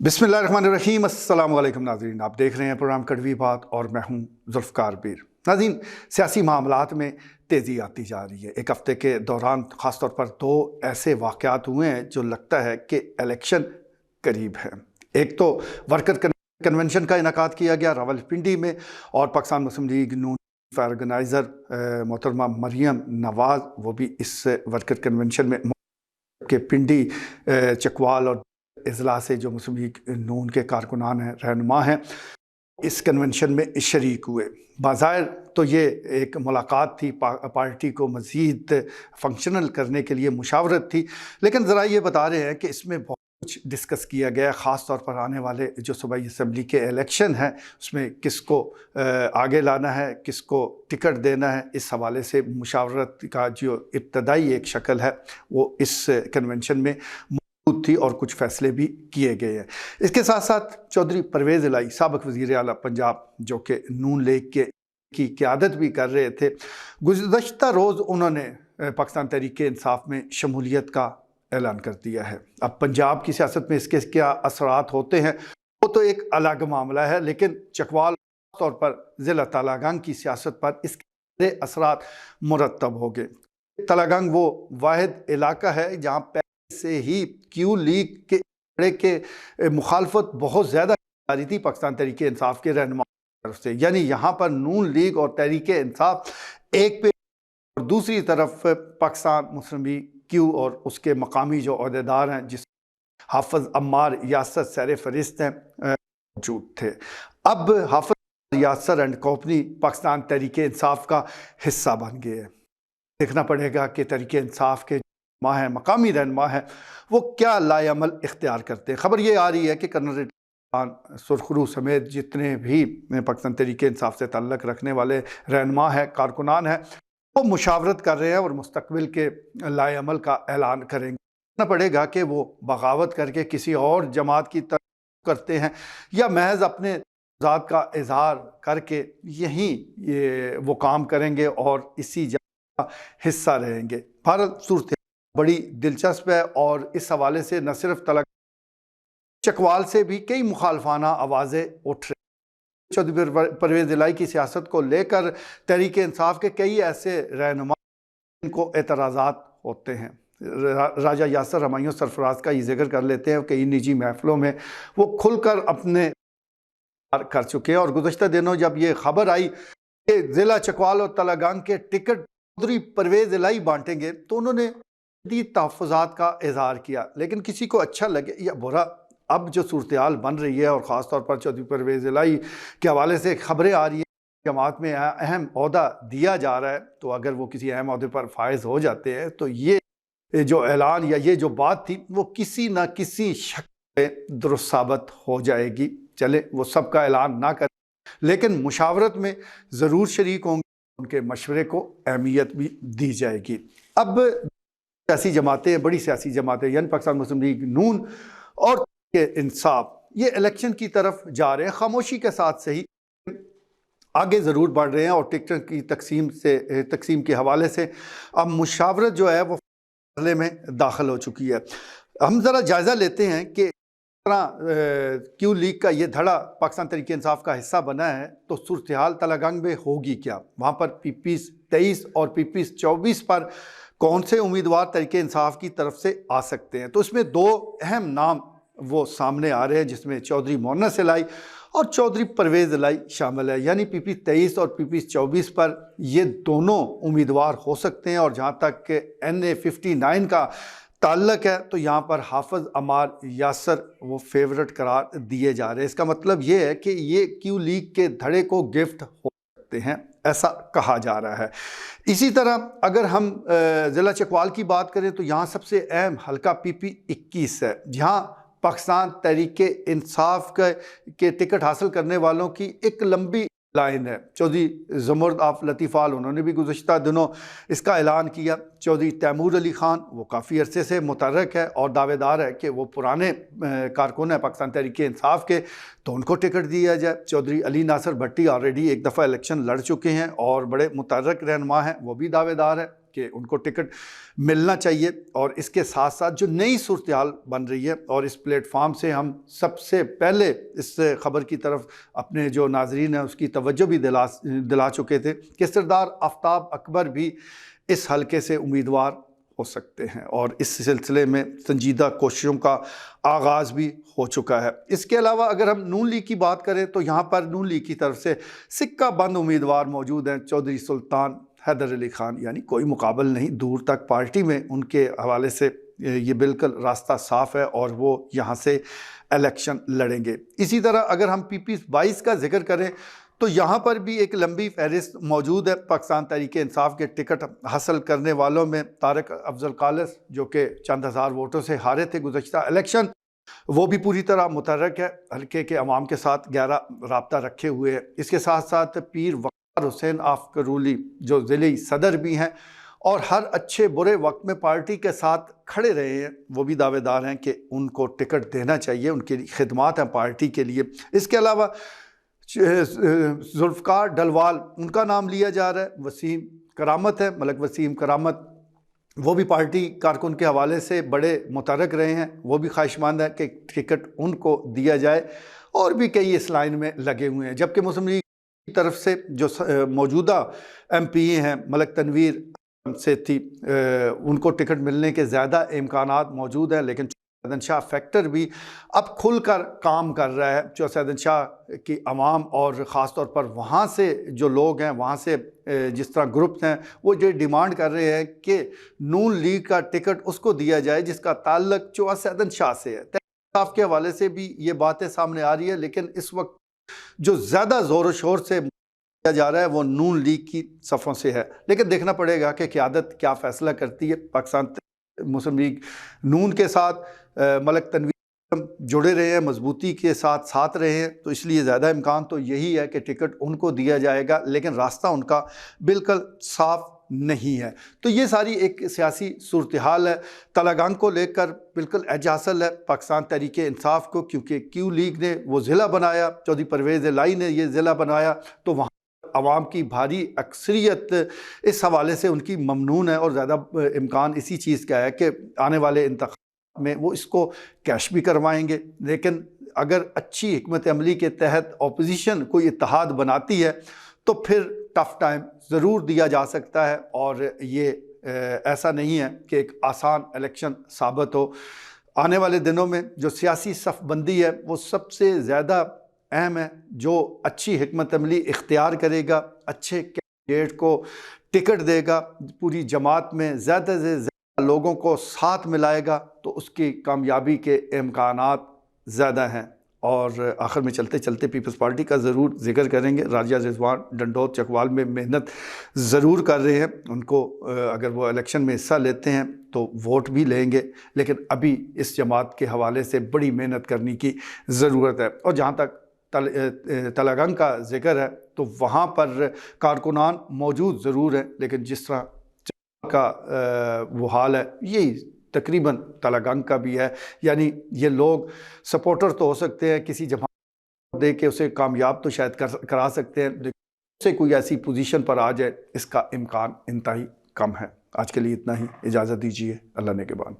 बिस्मिल्लाहिर्रहमानिर्रहीम। अस्सलाम वालेकुम नाज़रीन, आप देख रहे हैं प्रोग्राम कड़वी बात और मैं हूं ज़ुल्फ़कार बीर। नाज़रीन, सियासी मामलात में तेज़ी आती जा रही है। एक हफ़्ते के दौरान ख़ास तौर पर दो ऐसे वाक़यात हुए हैं जो लगता है कि इलेक्शन करीब है। एक तो वर्कर कन्वेंशन का इनेकाद किया गया रावलपिंडी में, और पाकिस्तान मुस्लिम लीग नून ऑर्गेनाइज़र मोहतरमा मरियम नवाज़ वो भी इस वर्कर कन्वेंशन में के पिंडी चकवाल और इजला से जो मुस्लिम लीग नून के कारकुनान हैं, रहनुमा हैं, इस कन्वेंशन में शरीक हुए। बाज़ाहिर तो ये एक मुलाकात थी, पार्टी को मज़ीद फंक्शनल करने के लिए मुशावरत थी, लेकिन ज़रा ये बता रहे हैं कि इसमें बहुत कुछ डिस्कस किया गया। ख़ास तौर पर आने वाले जो सूबाई असम्बली के इलेक्शन हैं उसमें किसको आगे लाना है, किसको टिकट देना है, इस हवाले से मुशावरत का जो इब्तदाई एक शक्ल है वो इस कन्वेंशन में थी और कुछ फैसले भी किए गए हैं। इसके साथ साथ चौधरी परवेज़ इलाही साबिक़ वज़ीर आला पंजाब, जो कि नून लीग की क़यादत भी कर रहे थे, गुज़श्ता रोज़ उन्होंने पाकिस्तान तहरीक-ए-इंसाफ़ में शमूलियत का ऐलान कर दिया है। अब पंजाब की सियासत में इसके क्या असरात होते हैं वो तो एक अलग मामला है, लेकिन चकवाल तौर पर ज़िला तालागंग की सियासत पर इसके असरात मुरतब हो गए। तालागंग वो वाहिद इलाका है जहाँ से ही क्यू लीग के मुखालफत बहुत ज़्यादा आ रही थी पाकिस्तान तहरीक-ए-इंसाफ़ के रहनुमा की तरफ से। यानी यहाँ पर नून लीग और तहरीक-ए-इंसाफ़ एक पे, और दूसरी तरफ पाकिस्तान मुस्लिम लीग क्यू और उसके मकामी जो अहदेदार हैं, जिस हाफिज़ अम्मार यासर सर फरिस्त हैं, मौजूद थे। अब हाफिज़ यासर एंड कंपनी पाकिस्तान तहरीक-ए-इंसाफ़ का हिस्सा बन गए हैं। देखना पड़ेगा कि तहरीक-ए-इंसाफ़ के है मकामी रहनुमा है वो क्या लाएअमल इख्तियार करते हैं। खबर ये आ रही है कि कर्नल सुरखरू समेत जितने भी पाकिस्तान तहरीक-ए-इंसाफ़ से ताल्लुक़ रखने वाले रहनुमा हैं, कारकुनान हैं, वो मुशावरत कर रहे हैं और मुस्तकबिल के लाएअमल का ऐलान करेंगे। देखना पड़ेगा कि वो बगावत करके किसी और जमात की तरफ करते हैं या महज अपने ज़ात का इजहार करके यहीं वो काम करेंगे और इसी जगह का हिस्सा रहेंगे। भारत सूरत बड़ी दिलचस्प है और इस हवाले से न सिर्फ तलक चकवाल से भी कई मुखालफाना आवाज़ें उठ रही। चौधरी परवेज़ इलाही की सियासत को लेकर तहरीक-ए-इंसाफ़ के कई ऐसे रहनुमा को एतराज़ात होते हैं। राजा यासर हमायूं सरफराज का ये जिक्र कर लेते हैं, कई निजी महफिलों में वो खुलकर अपने कर चुके हैं। और गुज़श्ता दिनों जब ये खबर आई कि ज़िला चकवाल और तालागंग के टिकट चौधरी परवेज़ इलाही बांटेंगे तो उन्होंने तहफ़्फ़ुज़ात का इज़हार किया, लेकिन किसी को अच्छा लगे या बुरा, अब जो सूरत-ए-हाल बन रही है और ख़ास तौर पर चौधरी परवेज़ इलाही के हवाले से खबरें आ रही हैं, जमात में अहम ओहदा दिया जा रहा है, तो अगर वो किसी अहम ओहदे पर फायज़ हो जाते हैं तो ये जो ऐलान या ये जो बात थी वो किसी न किसी शक्ल में दुरुस्त साबित हो जाएगी। चले वो सब का ऐलान ना करें, लेकिन मुशावरत में ज़रूर शरीक होंगे, उनके मशवरे को अहमियत भी दी जाएगी। अब सियासी जमातें, बड़ी सियासी जमातें यानी पाकिस्तान मुस्लिम लीग नून और इंसाफ ये इलेक्शन की तरफ जा रहे हैं, खामोशी के साथ सही आगे ज़रूर बढ़ रहे हैं। और टिकट की तकसीम के हवाले से अब मुशावरत जो है वो मसले में दाखिल हो चुकी है। हम ज़रा जायज़ा लेते हैं कि क्यू लीग का ये धड़ा पाकिस्तान तहरीक-ए-इंसाफ़ का हिस्सा बना है तो सूरत-ए-हाल तालागंग में होगी क्या, वहाँ पर पीपीज़ 23 और पीपीज़ 24 पर कौन से उम्मीदवार तहरीक-ए-इंसाफ़ की तरफ से आ सकते हैं। तो इसमें दो अहम नाम वो सामने आ रहे हैं, जिसमें चौधरी मोहन्नस इलाही और चौधरी परवेज़ इलाही शामिल है। यानी पीपीज़ 23 और पीपीज़ 24 पर ये दोनों उम्मीदवार हो सकते हैं। और जहाँ तक NA 59 का ताल्लुक़ है तो यहाँ पर हाफिज़ अम्मार यासर वो फेवरेट करार दिए जा रहे हैं। इसका मतलब ये है कि ये क्यू लीग के धड़े को गिफ्ट हो सकते हैं, ऐसा कहा जा रहा है। इसी तरह अगर हम ज़िला चकवाल की बात करें तो यहाँ सबसे अहम हल्का PP 21 है, जहाँ पाकिस्तान तहरीक-ए-इंसाफ़ के टिकट हासिल करने वालों की एक लंबी लाइन है। चौधरी ज़ुमर्द आफ लतीफ़ाल उन्होंने भी गुज़श्ता दिनों इसका ऐलान किया। चौधरी तैमूर अली ख़ान वो काफ़ी अरसे से मुतहर्रिक है और दावेदार है कि वो पुराने कारकुन है पाकिस्तान तहरीक-ए-इंसाफ़ के, तो उनको टिकट दिया जाए। चौधरी अली नासर भट्टी ऑलरेडी एक दफ़ा इलेक्शन लड़ चुके हैं और बड़े मुतहर्रिक रहनुमा हैं, वो भी दावेदार है کہ ان کو ٹکٹ ملنا چاہیے، اور اس کے ساتھ ساتھ جو نئی صورتحال بن رہی ہے، اور اس پلیٹ فارم سے ہم سب سے پہلے اس خبر کی طرف اپنے جو ناظرین ہیں اس کی توجہ بھی دلا چکے تھے کہ سردار آفتاب اکبر بھی اس حلقے سے امیدوار ہو سکتے ہیں، اور اس سلسلے میں سنجیدہ کوششوں کا آغاز بھی ہو چکا ہے۔ اس کے علاوہ اگر ہم نون لیگ کی بات کریں تو یہاں پر نون لیگ کی طرف سے سکہ بند امیدوار موجود ہیں، چودھری سلطان حیدر علی خان، یعنی کوئی مقابل نہیں، دور تک پارٹی میں ان کے حوالے سے یہ بالکل راستہ صاف ہے اور وہ یہاں سے الیکشن لڑیں گے۔ اسی طرح اگر ہم پیپلز 22 کا ذکر کریں تو یہاں پر بھی ایک لمبی فہرست موجود ہے۔ پاکستان تحریک انصاف کے ٹکٹ حاصل کرنے والوں میں طارق افضل قالص جو کہ چند ہزار ووٹوں سے ہارے تھے گزشتہ الیکشن، وہ بھی پوری طرح متحرک ہے، حلقے کے عوام کے ساتھ گہرا رابطہ رکھے ہوئے ہے۔ اس کے ساتھ ساتھ پیر وقار حسین آف کرولی جو ضلعی صدر بھی ہیں اور ہر اچھے برے وقت میں پارٹی کے ساتھ کھڑے رہے ہیں، وہ بھی دعوے دار ہیں کہ ان کو ٹکٹ دینا چاہیے، ان کی خدمات ہیں پارٹی کے لیے۔ اس کے علاوہ ذوالفقار ڈلوال ان کا نام لیا جا رہا ہے، وسیم کرامت ہے، ملک وسیم کرامت، وہ بھی پارٹی کارکن کے حوالے سے بڑے متحرک رہے ہیں، وہ بھی خواہشمند ہے کہ ٹکٹ ان کو دیا جائے، اور بھی کئی اس لائن میں لگے ہوئے ہیں۔ جبکہ مسلم لیگ کی طرف سے جو موجودہ ایم پی ہیں ملک تنویر سے تھی، ان کو ٹکٹ ملنے کے زیادہ امکانات موجود ہیں، لیکن سیدن شاہ فیکٹر بھی اب کھل کر کام کر رہا ہے۔ جو سیدن شاہ کی عوام اور خاص طور پر وہاں سے جو لوگ ہیں، وہاں سے جس طرح گروپس ہیں، وہ یہ ڈیمانڈ کر رہے ہیں کہ نون لیگ کا ٹکٹ اس کو دیا جائے جس کا تعلق چوا سیدن شاہ سے ہے۔ تحریک انصاف کے حوالے سے بھی یہ باتیں سامنے آ رہی ہے، لیکن اس وقت جو زیادہ زور و شور سے کیا جا رہا ہے وہ نون لیگ کی صفوں سے ہے۔ لیکن دیکھنا پڑے گا کہ قیادت کیا فیصلہ کرتی ہے۔ پاکستان مسلم لیگ نون کے ساتھ ملک تنویر جڑے رہے ہیں، مضبوطی کے ساتھ رہے ہیں، تو اس لیے زیادہ امکان تو یہی ہے کہ ٹکٹ ان کو دیا جائے گا، لیکن راستہ ان کا بالکل صاف نہیں ہے۔ تو یہ ساری ایک سیاسی صورتحال ہے۔ تلنگانہ کو لے کر بالکل اعجاز حاصل ہے پاکستان تحریک انصاف کو، کیونکہ کیو لیگ نے وہ ضلع بنایا، چودھری پرویز الہی نے یہ ضلع بنایا، تو وہاں عوام کی بھاری اکثریت اس حوالے سے ان کی ممنون ہے، اور زیادہ امکان اسی چیز کا ہے کہ آنے والے انتخاب میں وہ اس کو کیش بھی کروائیں گے۔ لیکن اگر اچھی حکمت عملی کے تحت اپوزیشن کوئی اتحاد بناتی ہے تو پھر ٹف ٹائم ضرور دیا جا سکتا ہے، اور یہ ایسا نہیں ہے کہ ایک آسان الیکشن ثابت ہو۔ آنے والے دنوں میں جو سیاسی صف بندی ہے وہ سب سے زیادہ اہم ہے۔ جو اچھی حکمت عملی اختیار کرے گا، اچھے کینڈیڈیٹ کو ٹکٹ دے گا، پوری جماعت میں زیادہ سے زیادہ لوگوں کو ساتھ ملائے گا، تو اس کی کامیابی کے امکانات زیادہ ہیں۔ اور آخر میں چلتے چلتے پیپلز پارٹی کا ضرور ذکر کریں گے۔ راجہ رضوان ڈنڈوت چکوال میں محنت ضرور کر رہے ہیں، ان کو اگر وہ الیکشن میں حصہ لیتے ہیں تو ووٹ بھی لیں گے، لیکن ابھی اس جماعت کے حوالے سے بڑی محنت کرنے کی ضرورت ہے۔ اور جہاں تک تلنگانہ کا ذکر ہے تو وہاں پر کارکنان موجود ضرور ہیں، لیکن جس طرح کا وہ حال ہے یہی تقریباً تلنگانہ کا بھی ہے۔ یعنی یہ لوگ سپورٹر تو ہو سکتے ہیں، کسی جماعت دے کے اسے کامیاب تو شاید کرا سکتے ہیں، لیکن اسے کوئی ایسی پوزیشن پر آ جائے اس کا امکان انتہائی کم ہے۔ آج کے لیے اتنا ہی، اجازت دیجیے، اللہ نگہبان۔